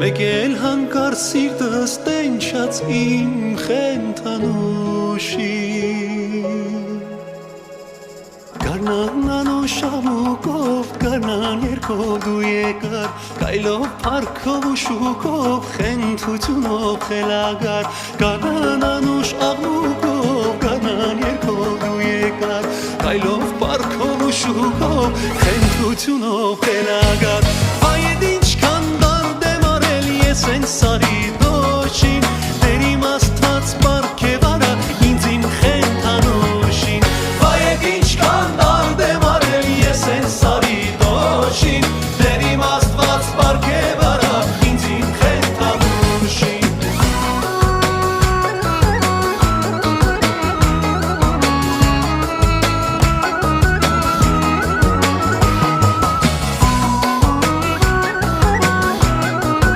մեկ էլ հանկարծ սիրտս տենչած իմ խենթանուշի Գարնան անուշ ամուկով, գարնան երկով դու եկար Կայլով պարքով ու շուկով, խենթությունով խելագար Գարնան անուշ ամուկով, գարնան երկով դու եկար Կայլով պարքով ու շուկով, խենթությունով խելագար Այդ ինչքան դարդ եմ արել ես են սարի